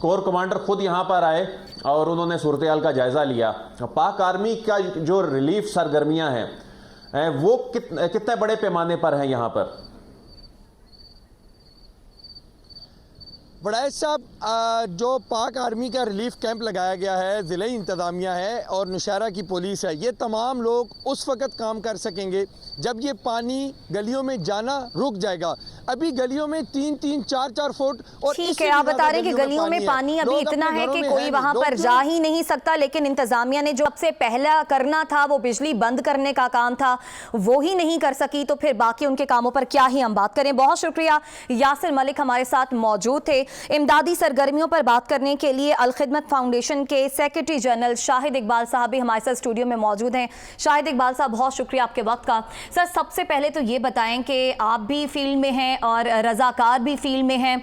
Corps commander خود یہاں پر آئے اور انہوں نے صورتحال کا جائزہ لیا. پاک آرمی کا جو ریلیف سرگرمیاں ہیں وہ کتنے بڑے پیمانے پر ہیں یہاں پر؟ وڑائچ صاحب، جو پاک آرمی کا ریلیف کیمپ لگایا گیا ہے، ضلعی انتظامیہ ہے اور نوشہرہ کی پولیس ہے، یہ تمام لوگ اس وقت کام کر سکیں گے جب یہ پانی گلیوں میں جانا رک جائے گا. ابھی گلیوں میں 3-3, 4-4 فٹ اور ٹھیک ہے، آپ بتا رہے ہیں کہ گلیوں میں پانی ابھی اتنا ہے کہ کوئی وہاں پر جا ہی نہیں سکتا، لیکن انتظامیہ نے جو اب سے پہلا کرنا تھا وہ بجلی بند کرنے کا کام تھا وہ ہی نہیں کر سکی، تو پھر باقی ان کے کاموں پر کیا ہی ہم بات کریں. بہت شکریہ، یاسر ملک ہمارے ساتھ موجود تھے. امدادی سرگرمیوں پر بات کرنے کے لیے الخدمت فاؤنڈیشن کے سیکرٹری جنرل شاہد اقبال صاحب بھی ہمارے ساتھ اسٹوڈیو میں موجود ہیں. شاہد اقبال صاحب، بہت شکریہ آپ کے وقت کا. سر، سب سے پہلے تو یہ بتائیں کہ آپ بھی فیلڈ میں ہیں اور رضاکار بھی فیلڈ میں ہیں.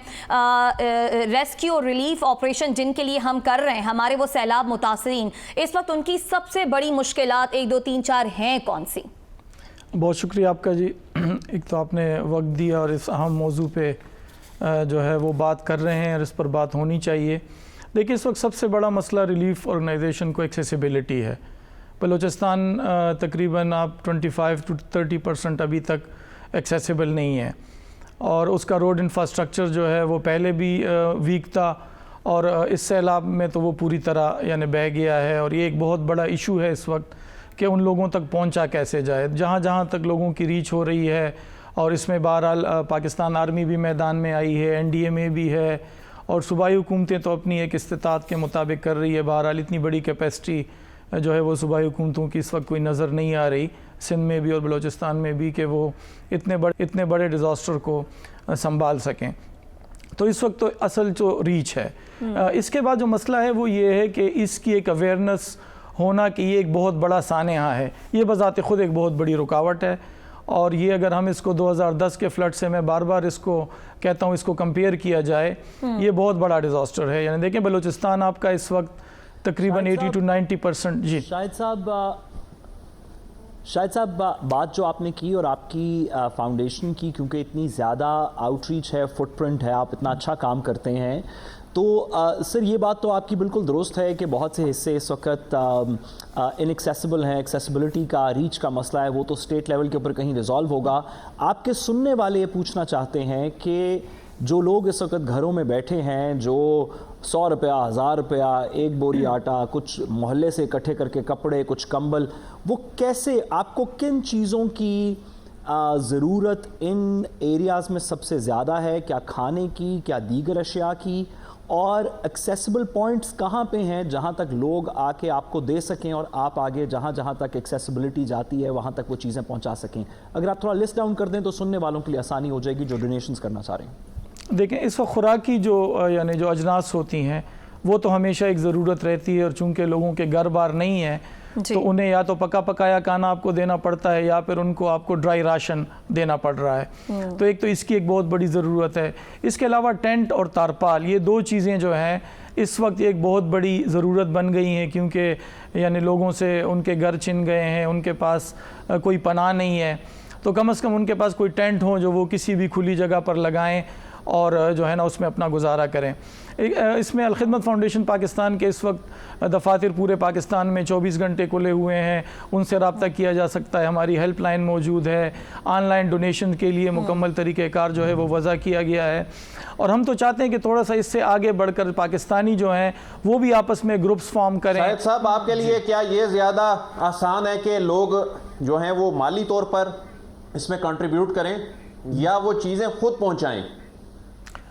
ریسکیو اور ریلیف آپریشن جن کے لیے ہم کر رہے ہیں، ہمارے وہ سیلاب متاثرین، اس وقت ان کی سب سے بڑی مشکلات 1 2 3 4 ہیں کون سی؟ بہت شکریہ آپ کا جی. ایک تو آپ نے وقت دیا اور اس اہم موضوع پہ جو ہے وہ بات کر رہے ہیں اور اس پر بات ہونی چاہیے. دیکھیں، اس وقت سب سے بڑا مسئلہ ریلیف آرگنائزیشن کو ایکسیسیبلٹی ہے. بلوچستان تقریباً آپ 25 to 30% ابھی تک ایکسیسیبل نہیں ہے، اور اس کا روڈ انفراسٹرکچر جو ہے وہ پہلے بھی ویک تھا، اور اس سیلاب میں تو وہ پوری طرح یعنی بہہ گیا ہے. اور یہ ایک بہت بڑا ایشو ہے اس وقت کہ ان لوگوں تک پہنچا کیسے جائے، جہاں جہاں تک لوگوں کی ریچ ہو رہی ہے. اور اس میں بہرحال پاکستان آرمی بھی میدان میں آئی ہے، NDMA بھی ہے، اور صوبائی حکومتیں تو اپنی ایک استطاعت کے مطابق کر رہی ہے. بہرحال اتنی بڑی کیپیسٹی جو ہے وہ صوبائی حکومتوں کی اس وقت کوئی نظر نہیں آ رہی، سندھ میں بھی اور بلوچستان میں بھی، کہ وہ اتنے بڑے ڈیزاسٹر کو سنبھال سکیں. تو اس وقت تو اصل جو ریچ ہے. اس کے بعد جو مسئلہ ہے وہ یہ ہے کہ اس کی ایک اویئرنیس ہونا کہ یہ ایک بہت بڑا سانحہ ہے، یہ بذات خود ایک بہت بڑی رکاوٹ ہے. اور یہ اگر ہم اس کو 2010 کے فلڈ سے، میں بار بار اس کو کہتا ہوں، اس کو کمپیئر کیا جائے، یہ بہت بڑا ڈیزاسٹر ہے. یعنی دیکھیں، بلوچستان آپ کا اس وقت تقریباً 80 to 90%. جی شاہد صاحب، بات جو آپ نے کی اور آپ کی فاؤنڈیشن کی، کیونکہ اتنی زیادہ آؤٹ ریچ ہے، فٹ پرنٹ ہے، آپ اتنا اچھا کام کرتے ہیں، تو سر یہ بات تو آپ کی بالکل درست ہے کہ بہت سے حصے اس وقت انیکسیسیبل ہیں. ایکسیسیبلٹی کا، ریچ کا مسئلہ ہے، وہ تو اسٹیٹ لیول کے اوپر کہیں ریزالو ہوگا. آپ کے سننے والے یہ پوچھنا چاہتے ہیں کہ جو لوگ اس وقت گھروں میں بیٹھے ہیں، جو 100 روپیہ، 1000 روپیہ، 1 بوری آٹا، کچھ محلے سے اکٹھے کر کے کپڑے، کچھ کمبل، وہ کیسے، آپ کو کن چیزوں کی ضرورت ان ایریاز میں سب سے زیادہ ہے؟ کیا کھانے کی، کیا دیگر اشیاء کی؟ اور ایکسیسیبل پوائنٹس کہاں پہ ہیں جہاں تک لوگ آ کے آپ کو دے سکیں اور آپ آگے جہاں جہاں تک ایکسیسیبلٹی جاتی ہے وہاں تک وہ چیزیں پہنچا سکیں؟ اگر آپ تھوڑا لسٹ ڈاؤن کر دیں تو سننے والوں کے لیے آسانی ہو جائے گی جو ڈونیشنز کرنا چاہ رہے ہیں. دیکھیں، اس وقت خوراک کی جو اجناس ہوتی ہیں وہ تو ہمیشہ ایک ضرورت رہتی ہے، اور چونکہ لوگوں کے گھر بار نہیں ہیں تو انہیں یا تو پکا پکایا کھانا آپ کو دینا پڑتا ہے، یا پھر ان کو آپ کو ڈرائی راشن دینا پڑ رہا ہے. تو ایک تو اس کی ایک بہت بڑی ضرورت ہے. اس کے علاوہ ٹینٹ اور تارپال، یہ 2 چیزیں جو ہیں اس وقت ایک بہت بڑی ضرورت بن گئی ہیں، کیونکہ یعنی لوگوں سے ان کے گھر چھن گئے ہیں، ان کے پاس کوئی پناہ نہیں ہے. تو کم از کم ان کے پاس کوئی ٹینٹ ہو جو وہ کسی بھی کھلی جگہ پر لگائیں اور جو ہے نا اس میں اپنا گزارا کریں. اس میں الخدمت فاؤنڈیشن پاکستان کے اس وقت دفاتر پورے پاکستان میں 24 گھنٹے کھلے ہوئے ہیں، ان سے رابطہ کیا جا سکتا ہے. ہماری ہیلپ لائن موجود ہے، آن لائن ڈونیشن کے لیے مکمل طریقہ کار جو ہے وہ وضع کیا گیا ہے. اور ہم تو چاہتے ہیں کہ تھوڑا سا اس سے آگے بڑھ کر پاکستانی جو ہیں وہ بھی آپس میں گروپس فارم کریں. شاہد صاحب، آپ کے لیے کیا یہ زیادہ آسان ہے کہ لوگ جو ہیں وہ مالی طور پر اس میں کنٹریبیوٹ کریں یا وہ چیزیں خود پہنچائیں؟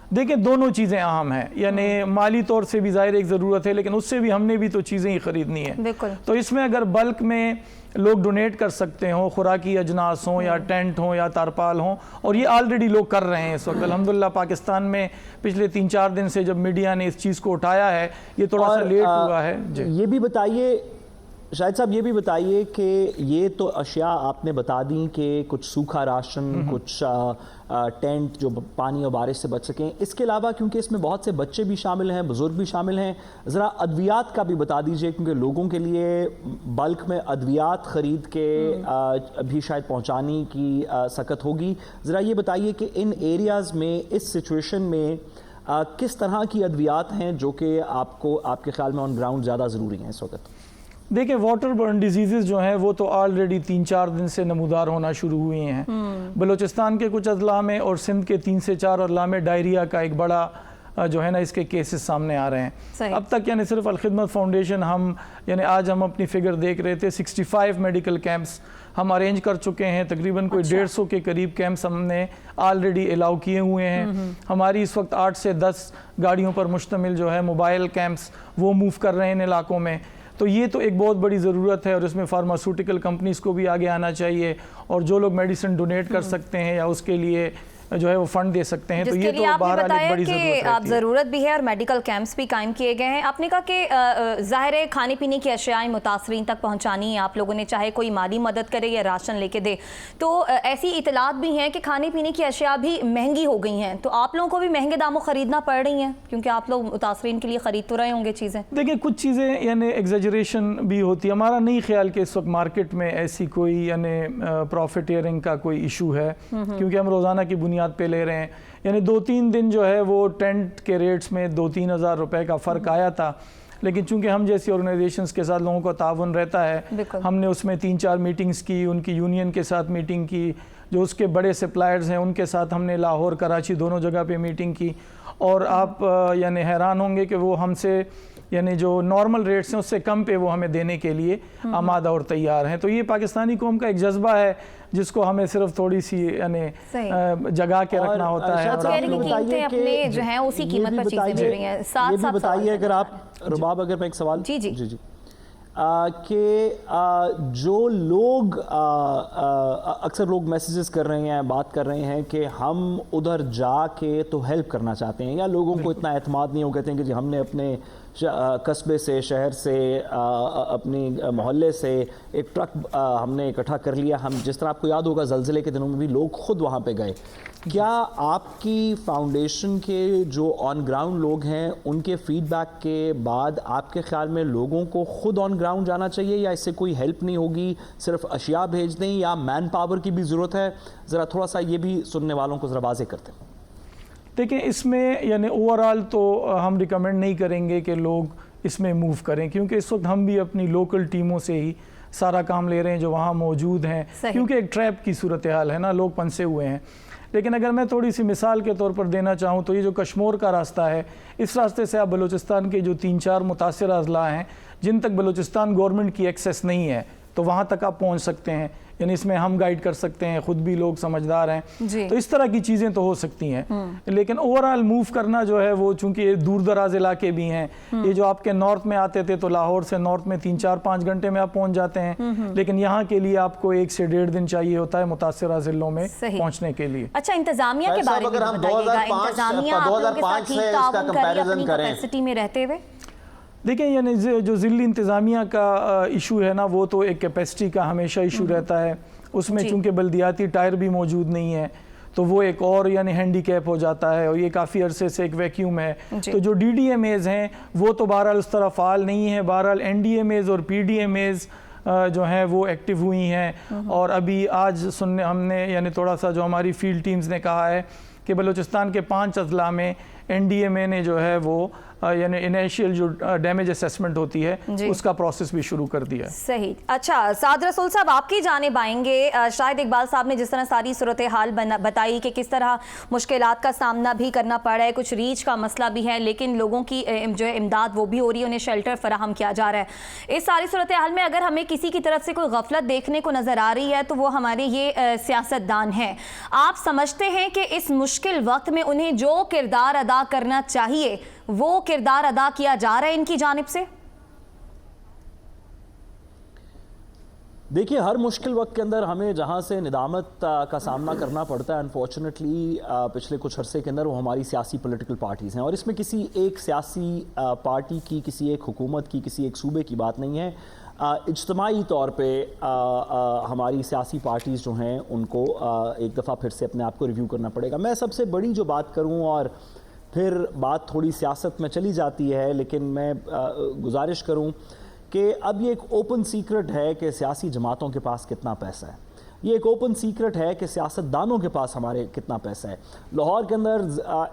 دیکھیں، دونوں چیزیں اہم ہیں. یعنی مالی طور سے بھی ظاہر ایک ضرورت ہے، لیکن اس سے بھی ہم نے بھی تو چیزیں ہی خریدنی ہیں. تو اس میں اگر بلک میں لوگ ڈونیٹ کر سکتے ہوں، خوراکی اجناس ہوں یا ٹینٹ ہوں یا تارپال ہوں، اور یہ آلریڈی لوگ کر رہے ہیں اس وقت الحمدللہ. پاکستان میں پچھلے 3-4 دن سے جب میڈیا نے اس چیز کو اٹھایا ہے، یہ تھوڑا سا لیٹ ہوا ہے. یہ بھی بتائیے شاہد صاحب، یہ بھی بتائیے کہ یہ تو اشیاء آپ نے بتا دیں کہ کچھ سوکھا راشن، کچھ ٹینٹ جو پانی اور بارش سے بچ سکیں، اس کے علاوہ کیونکہ اس میں بہت سے بچے بھی شامل ہیں، بزرگ بھی شامل ہیں، ذرا ادویات کا بھی بتا دیجئے، کیونکہ لوگوں کے لیے بلک میں ادویات خرید کے بھی شاید پہنچانے کی سخت ہوگی. ذرا یہ بتائیے کہ ان ایریاز میں اس سچویشن میں کس طرح کی ادویات ہیں جو کہ آپ کو آپ کے خیال میں آن گراؤنڈ زیادہ ضروری ہیں اس وقت؟ دیکھیں واٹر برن ڈیزیزز جو ہیں وہ تو آلریڈی 3-4 دن سے نمودار ہونا شروع ہوئی ہیں. بلوچستان کے کچھ اضلاع میں اور سندھ کے 3 سے 4 اضلاع میں ڈائریا کا ایک بڑا جو ہے نا اس کے کیسز سامنے آ رہے ہیں. اب تک یعنی صرف الخدمت فاؤنڈیشن آج ہم اپنی فگر دیکھ رہے تھے 65 میڈیکل کیمپس ہم ارینج کر چکے ہیں. تقریباً کوئی 150 کے قریب کیمپس ہم نے آلریڈی الاؤ کیے ہوئے ہیں. ہماری اس وقت 8 سے 10 گاڑیوں پر مشتمل جو ہے موبائل کیمپس وہ موو کر رہے ہیں ان علاقوں میں. تو یہ تو ایک بہت بڑی ضرورت ہے اور اس میں فارماسیوٹیکل کمپنیز کو بھی آگے آنا چاہیے اور جو لوگ میڈیسن ڈونیٹ کر سکتے ہیں یا اس کے لیے جو ہے وہ فنڈ دے سکتے ہیں. تو یہ تو بہرحال ایک بڑی ضرورت ہے. آپ ضرورت بھی ہے اور میڈیکل کیمپس بھی قائم کیے گئے ہیں. آپ نے کہا کہ ظاہر ہے کھانے پینے کی اشیاء متاثرین تک پہنچانی ہے آپ لوگوں نے, چاہے کوئی مالی مدد کرے یا راشن لے کے دے. تو ایسی اطلاعات بھی ہیں کہ کھانے پینے کی اشیاء بھی مہنگی ہو گئی ہیں, تو آپ لوگوں کو بھی مہنگے داموں خریدنا پڑ رہی ہیں کیونکہ آپ لوگ متاثرین کے لیے خرید تو رہے ہوں گے چیزیں. دیکھیں کچھ چیزیں یعنی ایگزیجریشن بھی ہوتی ہے. ہمارا نہیں خیال کہ اس وقت مارکیٹ میں ایسی کوئی یعنی پروفیٹیئرنگ کا کوئی ایشو ہے کیونکہ ہم روزانہ کی بنیاد پہ لے رہے ہیں. یعنی 2-3 دن جو ہے وہ ٹینٹ کے ریٹس میں 2-3 ہزار روپے کا فرق آیا تھا, لیکن چونکہ ہم جیسی آرگنائزیشنز کے ساتھ لوگوں کا تعاون رہتا ہے, ہم نے اس میں 3-4 میٹنگز کی, ان کی یونین کے ساتھ میٹنگ کی, جو اس کے بڑے سپلائرز ہیں ان کے ساتھ ہم نے لاہور کراچی دونوں جگہ پہ میٹنگ کی. اور آپ یعنی حیران ہوں گے کہ وہ ہم سے یعنی جو نارمل ریٹس ہیں اس سے کم پہ وہ ہمیں دینے کے لیے آمادہ اور تیار ہیں. تو یہ پاکستانی قوم کا ایک جذبہ ہے جس کو ہمیں صرف تھوڑی سی یعنی جگا کے رکھنا ہوتا ہے. اپنے جو ہیں اسی قیمت پر چیزیں مل رہی ہیں. یہ بھی بتائیے اگر آپ رباب اگر میں ایک سوال جی کہ جو لوگ اکثر لوگ میسیجز کر رہے ہیں, بات کر رہے ہیں کہ ہم ادھر جا کے تو ہیلپ کرنا چاہتے ہیں یا لوگوں کو اتنا اعتماد نہیں ہو, کہتے ہیں کہ جی ہم نے اپنے قصبے سے, شہر سے, اپنی محلے سے ایک ٹرک ہم نے اکٹھا کر لیا. ہم جس طرح آپ کو یاد ہوگا زلزلے کے دنوں میں بھی لوگ خود وہاں پہ گئے. کیا آپ کی فاؤنڈیشن کے جو آن گراؤنڈ لوگ ہیں ان کے فیڈ بیک کے بعد آپ کے خیال میں لوگوں کو خود آن گراؤنڈ جانا چاہیے یا اس سے کوئی ہیلپ نہیں ہوگی, صرف اشیاء بھیج دیں یا مین پاور کی بھی ضرورت ہے؟ ذرا تھوڑا سا یہ بھی سننے والوں کو ذرا واضح کرتے ہیں. دیکھیں اس میں یعنی اوورال تو ہم ریکمینڈ نہیں کریں گے کہ لوگ اس میں موو کریں کیونکہ اس وقت ہم بھی اپنی لوکل ٹیموں سے ہی سارا کام لے رہے ہیں جو وہاں موجود ہیں کیونکہ ایک ٹریپ کی صورتحال ہے نا, لوگ پنسے ہوئے ہیں. لیکن اگر میں تھوڑی سی مثال کے طور پر دینا چاہوں تو یہ جو کشمور کا راستہ ہے, اس راستے سے آپ بلوچستان کے جو 3-4 متاثرہ اضلاع ہیں جن تک بلوچستان گورنمنٹ کی ایکسیس نہیں ہے تو وہاں تک آپ پہنچ سکتے ہیں. یعنی اس میں ہم گائیڈ کر سکتے ہیں, خود بھی لوگ سمجھدار ہیں, تو اس طرح کی چیزیں تو ہو سکتی ہیں. لیکن اوورال موو کرنا جو ہے وہ چونکہ یہ دور دراز علاقے بھی ہیں, یہ جو آپ کے نارتھ میں آتے تھے تو لاہور سے نارتھ میں 3-4-5 گھنٹے میں آپ پہنچ جاتے ہیں, لیکن یہاں کے لیے آپ کو 1 سے 1.5 دن چاہیے ہوتا ہے متاثرہ ضلعوں میں پہنچنے کے لیے. اچھا انتظامیہ کے بارے میں بتائیے گا, انتظامیہ آپ لوگوں کے ساتھ ٹھیک تعاون کر رہی ہے اپنی کیپیسٹی میں رہتے ہوئے؟ دیکھیں یعنی جو ضلعی انتظامیہ کا ایشو ہے نا وہ تو ایک کیپیسٹی کا ہمیشہ ایشو رہتا ہے. اس میں چونکہ بلدیاتی ٹائر بھی موجود نہیں ہے تو وہ ایک اور یعنی ہینڈی کیپ ہو جاتا ہے اور یہ کافی عرصے سے ایک ویکیوم ہے. تو جو ڈی ڈی ایم ایز ہیں وہ تو بہرحال اس طرح فعال نہیں ہیں. بہرحال این ڈی ایم ایز اور پی ڈی ایم ایز جو ہیں وہ ایکٹیو ہوئی ہیں. اور ابھی آج ہم نے یعنی تھوڑا سا جو ہماری فیلڈ ٹیمز نے کہا ہے کہ بلوچستان کے 5 اضلاع میں این ڈی ایم اے نے جو ہے وہ یعنی انیشیل جو ڈیمیج اسیسمنٹ ہوتی ہے اس کا پروسیس بھی شروع کر دیا ہے. صحیح. اچھا سعد رسول صاحب آپ کی جانب آئیں گے. شاہد اقبال صاحب نے جس طرح ساری صورتحال بتائی کہ کس طرح مشکلات کا سامنا بھی کرنا پڑ رہا ہے, کچھ ریچ کا مسئلہ بھی ہے لیکن لوگوں کی جو امداد وہ بھی ہو رہی ہے, انہیں شیلٹر فراہم کیا جا رہا ہے. اس ساری صورتحال میں اگر ہمیں کسی کی طرف سے کوئی غفلت دیکھنے کو نظر آ رہی ہے تو وہ ہمارے یہ سیاستدان ہیں. آپ سمجھتے ہیں کہ اس مشکل وقت میں انہیں جو کردار ادا کرنا چاہیے وہ کردار ادا کیا جا رہا ہے ان کی جانب سے؟ دیکھیے ہر مشکل وقت کے اندر ہمیں جہاں سے ندامت کا سامنا کرنا پڑتا ہے انفارچونیٹلی پچھلے کچھ عرصے کے اندر وہ ہماری سیاسی پولیٹیکل پارٹیز ہیں, اور اس میں کسی ایک سیاسی پارٹی کی, کسی ایک حکومت کی, کسی ایک صوبے کی بات نہیں ہے. اجتماعی طور پہ ہماری سیاسی پارٹیز جو ہیں ان کو ایک دفعہ پھر سے اپنے آپ کو ریویو کرنا پڑے گا. میں سب سے بڑی جو بات کروں, اور پھر بات تھوڑی سیاست میں چلی جاتی ہے, لیکن میں گزارش کروں کہ اب یہ ایک اوپن سیکرٹ ہے کہ سیاسی جماعتوں کے پاس کتنا پیسہ ہے. یہ ایک اوپن سیکرٹ ہے کہ سیاستدانوں کے پاس ہمارے کتنا پیسہ ہے. لاہور کے اندر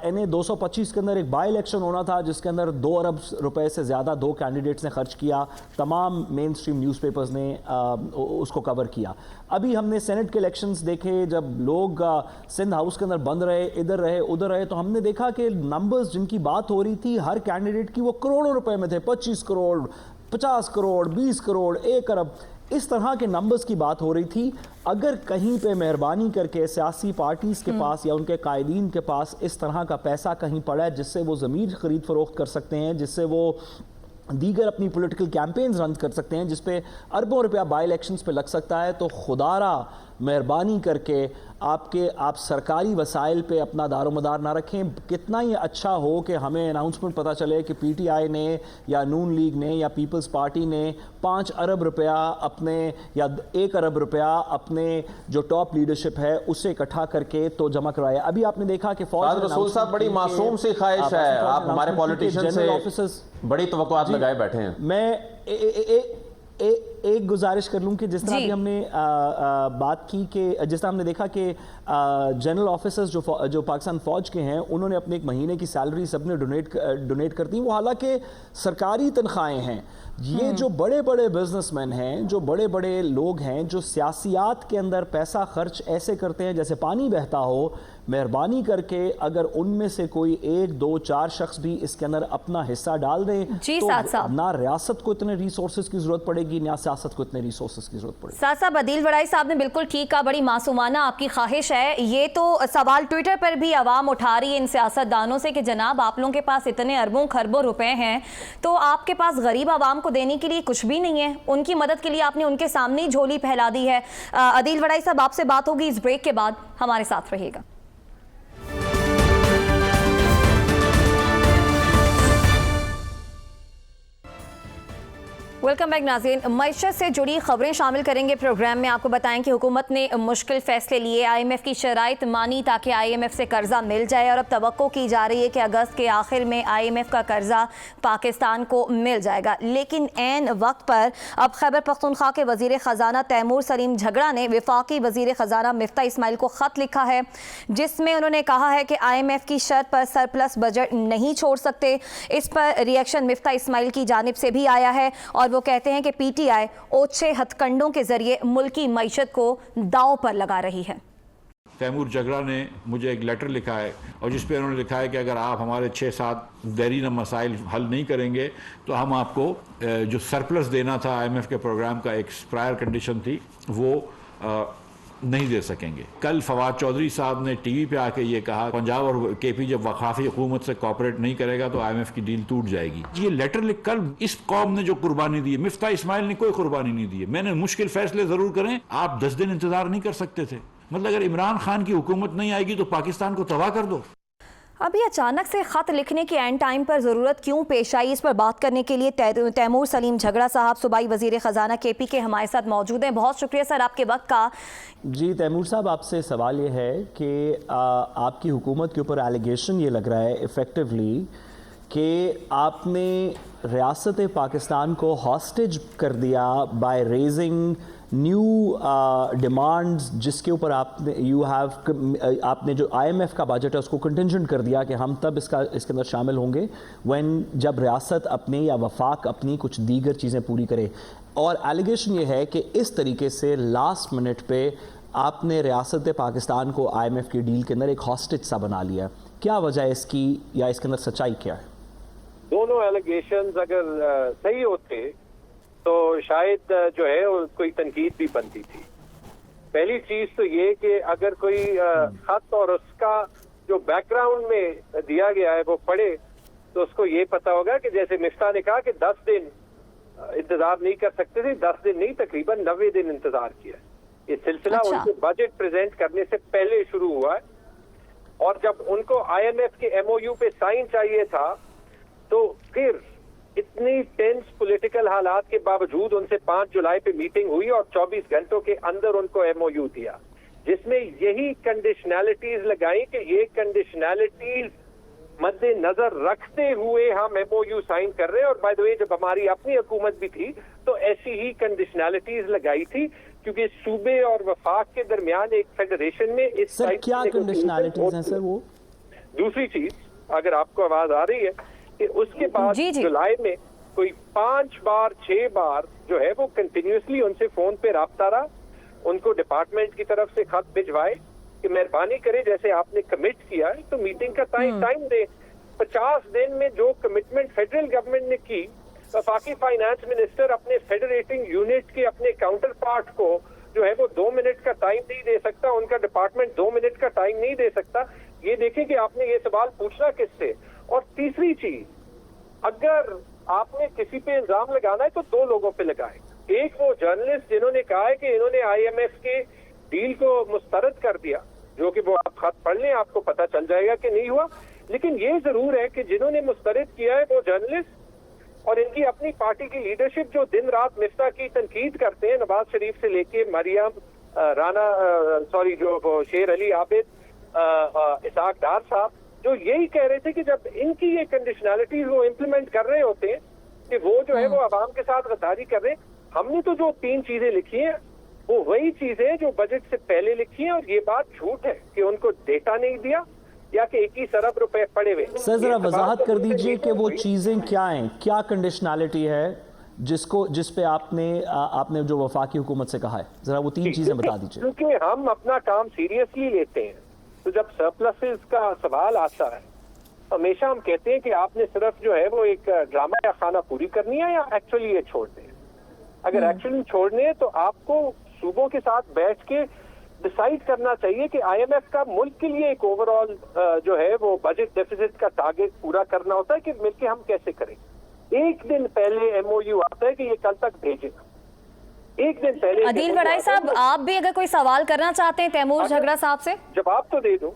NA 225 کے اندر ایک بائی الیکشن ہونا تھا جس کے اندر 2 ارب روپے سے زیادہ 2 کینڈیڈیٹس نے خرچ کیا. تمام مین سٹریم نیوز پیپرز نے اس کو کور کیا. ابھی ہم نے سینٹ کے الیکشنز دیکھے جب لوگ سندھ ہاؤس کے اندر بند رہے, ادھر رہے ادھر رہے, تو ہم نے دیکھا کہ نمبرز جن کی بات ہو رہی تھی ہر کینڈیڈیٹ کی وہ کروڑوں روپے میں تھے. 25 کروڑ, 50 کروڑ, 20 کروڑ, 1 ارب, اس طرح کے نمبرز کی بات ہو رہی تھی. اگر کہیں پہ مہربانی کر کے سیاسی پارٹیز کے پاس یا ان کے قائدین کے پاس اس طرح کا پیسہ کہیں پڑا ہے جس سے وہ ضمیر خرید فروخت کر سکتے ہیں, جس سے وہ دیگر اپنی پولیٹیکل کیمپینز رن کر سکتے ہیں, جس پہ اربوں روپیہ بائی الیکشنز پہ لگ سکتا ہے, تو خدا را مہربانی کر کے آپ سرکاری وسائل پہ اپنا دار و مدار نہ رکھیں. کتنا ہی اچھا ہو کہ ہمیں اناؤنسمنٹ پتہ چلے کہ PTI نے یا نون لیگ نے یا پیپلز پارٹی نے 5 ارب روپیہ اپنے یا 1 ارب روپیہ اپنے جو ٹاپ لیڈرشپ ہے اسے اکٹھا کر کے تو جمع کروایا. ابھی آپ نے دیکا کہ فوج رسول صاحب بڑی معصوم سی خواہش ہے, آپ ہمارے پولیٹیشین سے بڑی توقعات لگائے بیٹھے ہیں. میں ایک گزارش کر لوں کہ جس طرح بھی ہم نے بات کی کہ جس طرح ہم نے دیکھا کہ جنرل آفیسرز جو پاکستان فوج کے ہیں انہوں نے اپنے 1 مہینے کی سیلری سب نے ڈونیٹ کر دی. وہ حالانکہ سرکاری تنخواہیں ہیں. یہ جو بڑے بڑے بزنس مین ہیں, جو بڑے بڑے لوگ ہیں جو سیاسیات کے اندر پیسہ خرچ ایسے کرتے ہیں جیسے پانی بہتا ہو, مہربانی کر کے اگر ان میں سے کوئی 1 2 4 شخص بھی اس کے اندر اپنا حصہ ڈال دیں تو نہ ریاست کو اتنے ریسورسز کی ضرورت پڑے گی, نہ سیاست کو اتنے ریسورسز کی ضرورت پڑے گی. ساتھ صاحب عدیل وڑائی صاحب نے بالکل ٹھیک کہا, بڑی معصومانہ آپ کی خواہش ہے. یہ تو سوال ٹویٹر پر بھی عوام اٹھا رہی ہے ان سیاستدانوں سے کہ جناب آپ لوگوں کے پاس اتنے اربوں خربوں روپے ہیں تو آپ کے پاس غریب عوام کو دینے کے لیے کچھ بھی نہیں ہے. ان کی مدد کے لیے آپ نے ان کے سامنے ہی جھولی پھیلا دی ہے. عدیل وڑائی صاحب آپ سے بات ہوگی اس بریک کے بعد, ہمارے ساتھ رہیے گا. ویلکم بیک ناظرین. معیشت سے جڑی خبریں شامل کریں گے پروگرام میں. آپ کو بتائیں کہ حکومت نے مشکل فیصلے لیے, IMF کی شرائط مانی تاکہ IMF سے قرضہ مل جائے, اور اب توقع کی جا رہی ہے کہ اگست کے آخر میں IMF کا قرضہ پاکستان کو مل جائے گا. لیکن عین وقت پر اب خیبر پختونخوا کے وزیر خزانہ تیمور سلیم جھگڑا نے وفاقی وزیر خزانہ مفتاح اسماعیل کو خط لکھا ہے جس میں انہوں نے کہا ہے کہ IMF کی شرط پر سرپلس بجٹ نہیں چھوڑ سکتے. اس پر ری ایکشن مفتاح اسماعیل کی جانب سے بھی آیا ہے اور وہ کہتے ہیں کہ PTI اوچھے ہتھ کنڈوں کے ذریعے ملکی معیشت کو داؤ پر لگا رہی ہے. تیمور جھگڑا نے مجھے ایک لیٹر لکھا ہے اور جس پہ انہوں نے لکھا ہے کہ اگر آپ ہمارے 6-7 دیرینہ مسائل حل نہیں کریں گے تو ہم آپ کو جو سرپلس دینا تھا IMF کے پروگرام کا ایک پرائر کنڈیشن تھی وہ نہیں دے سکیں گے. کل فواد چودھری صاحب نے ٹی وی پہ آ کے یہ کہا پنجاب اور KP جب وفاقی حکومت سے کوآپریٹ نہیں کرے گا تو IMF کی ڈیل ٹوٹ جائے گی. یہ لیٹر لکھ کر اس قوم نے جو قربانی دی ہے, مفتاح اسماعیل نے کوئی قربانی نہیں دی ہے. میں نے مشکل فیصلے ضرور کریں, آپ 10 دن انتظار نہیں کر سکتے تھے. مطلب اگر عمران خان کی حکومت نہیں آئے گی تو پاکستان کو تباہ کر دو. ابھی اچانک سے خط لکھنے کے اینڈ ٹائم پر ضرورت کیوں پیش آئی, اس پر بات کرنے کے لیے تیمور سلیم جھگڑا صاحب صوبائی وزیر خزانہ KP کے ہمارے ساتھ موجود ہیں. بہت شکریہ سر آپ کے وقت کا. جی تیمور صاحب, آپ سے سوال یہ ہے کہ آپ کی حکومت کے اوپر ایلیگیشن یہ لگ رہا ہے ایفیکٹولی کہ آپ نے ریاست پاکستان کو ہاسٹیج کر دیا بائی ریزنگ نیو ڈیمانڈز جس کے اوپر آپ نے جو IMF کا بجٹ ہے اس کو کنٹینجنٹ کر دیا کہ ہم تب اس کے اندر شامل ہوں گے جب ریاست اپنی یا وفاق اپنی کچھ دیگر چیزیں پوری کرے. اور ایلیگیشن یہ ہے کہ اس طریقے سے لاسٹ منٹ پہ آپ نے ریاست پاکستان کو IMF کی ڈیل کے اندر ایک ہاسٹیج سا بنا لیا. کیا وجہ ہے اس کی, یا اس کے اندر سچائی کیا ہے؟ دونوں ایلیگیشنز اگر صحیح ہوتے تو شاید جو ہے کوئی تنقید بھی بنتی تھی. پہلی چیز تو یہ کہ اگر کوئی خط اور اس کا جو بیک گراؤنڈ میں دیا گیا ہے وہ پڑھے تو اس کو یہ پتا ہوگا کہ جیسے مفتاح نے کہا کہ 10 دن انتظار نہیں کر سکتے تھے, 10 دن نہیں تقریباً 90 دن انتظار کیا. یہ سلسلہ ان کے بجٹ پریزنٹ کرنے سے پہلے شروع ہوا ہے, اور جب ان کو IMF کے MOU پہ سائن چاہیے تھا تو پھر اتنی ٹینس پولیٹیکل حالات کے باوجود ان سے 5 جولائی پہ میٹنگ ہوئی اور 24 گھنٹوں کے اندر ان کو MOU دیا جس میں یہی کنڈیشنالٹیز لگائیں کہ یہ کنڈیشنالٹیز مد نظر رکھتے ہوئے ہم MOU سائن کر رہے ہیں. اور بائی دی وے جب ہماری اپنی حکومت بھی تھی تو ایسی ہی کنڈیشنالٹیز لگائی تھی کیونکہ صوبے اور وفاق کے درمیان ایک فیڈریشن میں اس سر کیا کنڈیشنالٹیز ہیں سر وہ؟ دوسری چیز اگر آپ کو آواز آ رہی ہے کہ اس کے بعد جولائی میں کوئی 5 بار 6 بار جو ہے وہ کنٹینیوسلی ان سے فون پہ رابطہ رہا, ان کو ڈپارٹمنٹ کی طرف سے خط بھجوائے کہ مہربانی کرے جیسے آپ نے کمٹ کیا ہے تو میٹنگ کا ٹائم دے. 50 دن میں جو کمٹمنٹ فیڈرل گورنمنٹ نے کی, وفاقی فائنانس منسٹر اپنے فیڈریٹنگ یونٹ کے اپنے کاؤنٹر پارٹ کو جو ہے وہ 2 منٹ کا ٹائم نہیں دے سکتا, ان کا ڈپارٹمنٹ 2 منٹ کا ٹائم نہیں دے سکتا. یہ دیکھیں کہ آپ نے یہ سوال پوچھنا کس سے. اور تیسری چیز, اگر آپ نے کسی پہ الزام لگانا ہے تو 2 لوگوں پہ لگائے. ایک وہ جرنلسٹ جنہوں نے کہا ہے کہ انہوں نے IMF کے ڈیل کو مسترد کر دیا, جو کہ وہ آپ خط پڑھ لیں آپ کو پتہ چل جائے گا کہ نہیں ہوا. لیکن یہ ضرور ہے کہ جنہوں نے مسترد کیا ہے وہ جرنلسٹ اور ان کی اپنی پارٹی کی لیڈرشپ جو دن رات مفتاح کی تنقید کرتے ہیں, نواز شریف سے لے کے مریم رانا جو شیر علی عابد, اسحاق ڈار صاحب, جو یہی کہہ رہے تھے کہ جب ان کی یہ کنڈیشنالٹیز وہ امپلیمنٹ کر رہے ہوتے ہیں کہ وہ جو ہے وہ عوام کے ساتھ غداری کر رہے ہیں. ہم نے تو جو 3 چیزیں لکھی ہیں وہ وہی چیزیں جو بجٹ سے پہلے لکھی ہیں, اور یہ بات جھوٹ ہے کہ ان کو ڈیٹا نہیں دیا یا کہ 21 ارب روپے پڑے ہوئے. سر ذرا وضاحت کر دیجئے کہ وہ چیزیں کیا ہیں, کیا کنڈیشنالٹی ہے جس پہ آپ نے جو وفاقی حکومت سے کہا ہے, ذرا وہ 3 چیزیں بتا دیجئے. کیونکہ ہم اپنا کام سیریسلی لیتے ہیں, تو جب سرپلسز کا سوال آتا ہے ہمیشہ ہم کہتے ہیں کہ آپ نے صرف جو ہے وہ ایک ڈرامہ یا خانہ پوری کرنی ہے یا ایکچولی یہ چھوڑنے ہے. اگر ایکچولی چھوڑنے ہے تو آپ کو صوبوں کے ساتھ بیٹھ کے ڈیسائیڈ کرنا چاہیے کہ IMF کا ملک کے لیے ایک اوور آل جو ہے وہ بجٹ ڈیفیسٹ کا ٹارگیٹ پورا کرنا ہوتا ہے کہ مل کے ہم کیسے کریں. ایک دن پہلے MOU آتا ہے کہ یہ کل تک بھیجیں. ایک دن پہلے عدیل وڑائی صاحب, آپ بھی اگر کوئی سوال کرنا چاہتے ہیں تیمور جھگڑا صاحب سے, جواب تو دے دوں.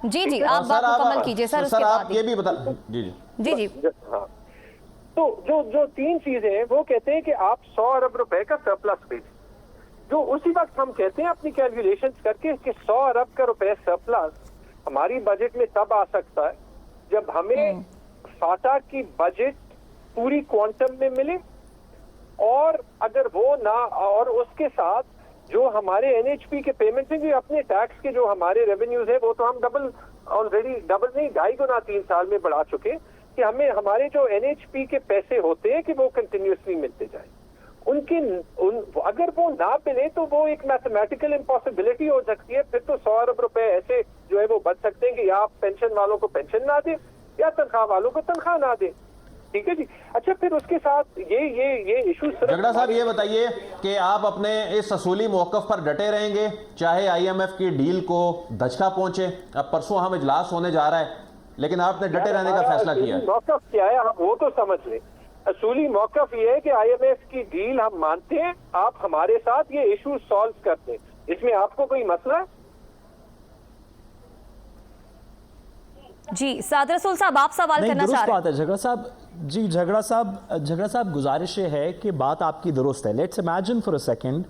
جی آپ بات مکمل کیجئے سر. سر آپ یہ بھی بتا. جی ہاں, تو جو 3 چیزیں ہیں وہ کہتے ہیں کہ آپ 100 ارب روپے کا سرپلس بھیجیں, جو اسی وقت ہم کہتے ہیں اپنی کیلکولیشنز کر کے کہ 100 ارب کا روپے سرپلس ہماری بجٹ میں تب آ سکتا ہے جب ہمیں فاٹا کی بجٹ پوری کوانٹم میں ملے, اور اگر وہ نہ, اور اس کے ساتھ جو ہمارے NHP کے پیمنٹ ہیں, اپنے ٹیکس کے جو ہمارے ریونیوز ہیں وہ تو ہم آلریڈی ڈبل نہیں 2.5 گنا 3 سال میں بڑھا چکے, کہ ہمیں ہمارے جو NHP کے پیسے ہوتے ہیں کہ وہ کنٹینیوسلی ملتے جائیں. اگر وہ نہ ملے تو وہ ایک میتھمیٹیکل امپاسبلٹی ہو سکتی ہے. پھر تو 100 ارب روپے ایسے جو ہے وہ بچ سکتے ہیں کہ یا آپ پینشن والوں کو پینشن نہ دیں یا تنخواہ والوں کو تنخواہ نہ دیں. ٹھیک ہے جی. اچھا, پھر اس کے ساتھ یہ ایشو. جھگڑا صاحب یہ بتائیے کہ آپ اپنے اس اصولی موقف پر ڈٹے رہیں گے چاہے IMF کی ڈیل کو دھچکا پہنچے. اب پرسوں ہم اجلاس ہونے جا رہا ہے لیکن آپ نے ڈٹے رہنے کا فیصلہ کیا ہے. موقف کیا ہے آپ وہ تو سمجھ لیں. اصولی موقف یہ ہے کہ IMF کی ڈیل ہم مانتے ہیں, آپ ہمارے ساتھ یہ ایشو سالو کرتے ہیں, اس میں آپ کو کوئی مسئلہ ہے؟ جی سعد رسول صاحب آپ سوال کرنا چاہ رہے ہیں. درست بات ہے جھگڑا صاحب. جی جھگڑا صاحب گزارش ہے کہ بات آپ کی درست ہے. Let's imagine for a second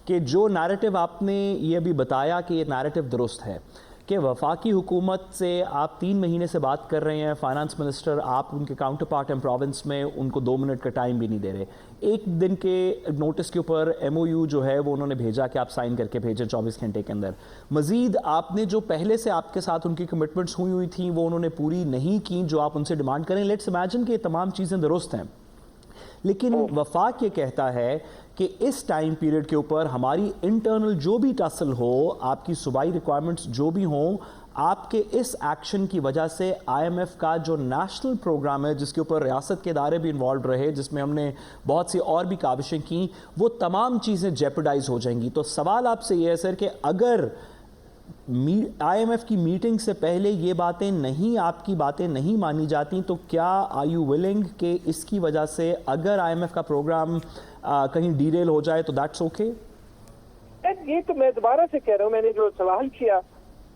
کہ جو نیریٹو آپ نے یہ بھی بتایا کہ یہ نیریٹو درست ہے کہ وفاقی حکومت سے آپ 3 مہینے سے بات کر رہے ہیں, فائنانس منسٹر آپ ان کے کاؤنٹر پارٹ ہیں پروونس میں, ان کو 2 منٹ کا ٹائم بھی نہیں دے رہے. 1 دن کے نوٹس کے اوپر MOU جو ہے وہ انہوں نے بھیجا کہ آپ سائن کر کے بھیجیں 24 گھنٹے کے اندر. مزید آپ نے جو پہلے سے آپ کے ساتھ ان کی کمٹمنٹس ہوئی تھیں وہ انہوں نے پوری نہیں کی جو آپ ان سے ڈیمانڈ کریں. لیٹس امیجن کہ یہ تمام چیزیں درست ہیں, لیکن وفاق یہ کہتا ہے کہ اس ٹائم پیریڈ کے اوپر ہماری انٹرنل جو بھی ٹسل ہو, آپ کی صوبائی ریکوائرمنٹس جو بھی ہوں, آپ کے اس ایکشن کی وجہ سے IMF کا جو نیشنل پروگرام ہے جس کے اوپر ریاست کے ادارے بھی انوالوڈ رہے, جس میں ہم نے بہت سی اور بھی کاوشیں کی, وہ تمام چیزیں جیپرڈائز ہو جائیں گی. تو سوال آپ سے یہ ہے سر کہ اگر IMF کی میٹنگ سے پہلے یہ باتیں نہیں, آپ کی باتیں نہیں مانی جاتی, تو کیا آر یو ولنگ کہ اس کی وجہ سے اگر IMF کا پروگرام کہیں ڈیریل ہو جائے تو دیٹس اوکے؟ یہ تو میں دوبارہ سے کہہ رہا ہوں, میں نے جو سوال کیا,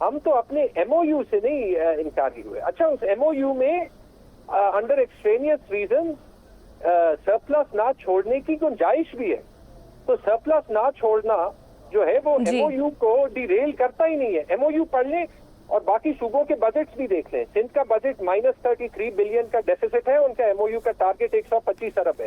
ہم تو اپنے MOU سے نہیں انکاری ہوئے. اچھا, اس MOU میں انڈر ایکسٹرینیس ریزن سرپلس نہ چھوڑنے کی گنجائش بھی ہے, تو سرپلس نہ چھوڑنا جو ہے وہ MOU کو ڈیریل کرتا ہی نہیں ہے. MOU پڑھ لیں اور باقی صوبوں کے بجٹس بھی دیکھ لیں. سندھ کا بجٹ -33 بلین کا ڈیفیسٹ ہے, ان کا MOU کا ٹارگیٹ 125 ارب ہے.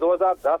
2010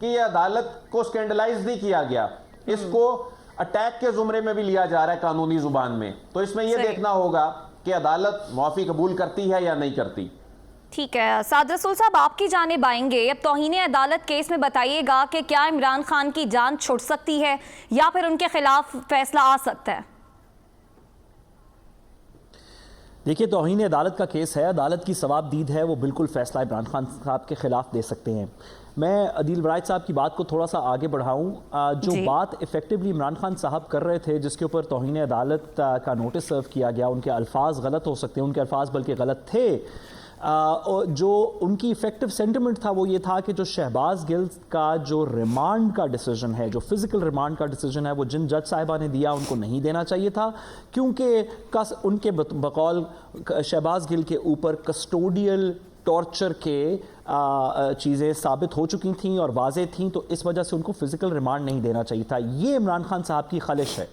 کہ یہ عدالت کو سکینڈلائز نہیں کیا گیا, اس کو اٹیک کے زمرے میں بھی لیا جا رہا ہے قانونی زبان میں. تو اس میں یہ دیکھنا ہوگا کہ عدالت معافی قبول کرتی ہے یا نہیں کرتی. ٹھیک ہے سعد رسول صاحب, آپ کی جانب آئیں گے. اب توہین عدالت کیس میں بتائیے گا کہ کیا عمران خان کی جان چھٹ سکتی ہے یا پھر ان کے خلاف فیصلہ آ سکتا ہے؟ دیکھیے, توہین عدالت کا کیس ہے, عدالت کی ثواب دید ہے, وہ بالکل فیصلہ عمران خان صاحب کے خلاف دے سکتے ہیں. میں عدیل برائٹ صاحب کی بات کو تھوڑا سا آگے بڑھاؤں. جو بات ایفیکٹولی عمران خان صاحب کر رہے تھے, جس کے اوپر توہین عدالت کا نوٹس سرو کیا گیا, ان کے الفاظ غلط ہو سکتے ہیں, ان کے الفاظ بلکہ غلط تھے. جو ان کی ایفیکٹو سینٹیمنٹ تھا وہ یہ تھا کہ جو شہباز گل کا جو ریمانڈ کا ڈیسیجن ہے, جو فزیکل ریمانڈ کا ڈیسیجن ہے, وہ جن جج صاحبہ نے دیا ان کو نہیں دینا چاہیے تھا, کیونکہ ان کے بقول شہباز گل کے اوپر کسٹوڈیل ٹارچر کے چیزیں ثابت ہو چکی تھیں اور واضح تھیں, تو اس وجہ سے ان کو فزیکل ریمانڈ نہیں دینا چاہیے تھا. یہ عمران خان صاحب کی خلش ہے.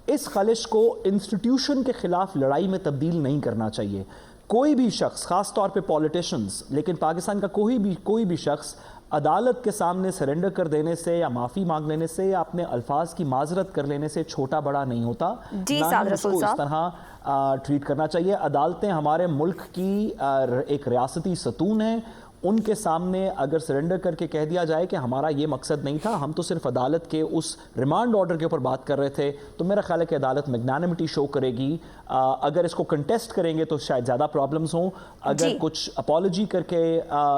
اس خلش کو انسٹیٹیوشن کے خلاف لڑائی میں تبدیل نہیں کرنا چاہیے. کوئی بھی شخص, خاص طور پہ پولیٹیشنز, لیکن پاکستان کا کوئی بھی شخص عدالت کے سامنے سرنڈر کر دینے سے یا معافی مانگ لینے سے یا اپنے الفاظ کی معذرت کر لینے سے چھوٹا بڑا نہیں ہوتا. جی سعد رسول صاحب, اس طرح ٹریٹ کرنا چاہیے. عدالتیں ہمارے ملک کی ایک ریاستی ستون ہیں. ان کے سامنے اگر سرنڈر کر کے کہہ دیا جائے کہ ہمارا یہ مقصد نہیں تھا, ہم تو صرف عدالت کے اس ریمانڈ آرڈر کے اوپر بات کر رہے تھے, تو میرا خیال ہے کہ عدالت میگنانمٹی شو کرے گی. اگر اس کو کنٹیسٹ کریں گے تو شاید زیادہ پرابلمز ہوں. اگر کچھ اپالوجی کر کے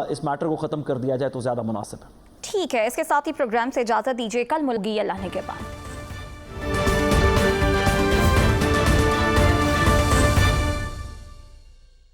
اس میٹر کو ختم کر دیا جائے تو زیادہ مناسب ہے. ٹھیک ہے, اس کے ساتھ ہی پروگرام سے اجازت دیجیے. کل ملگی اللہ نے کے بعد.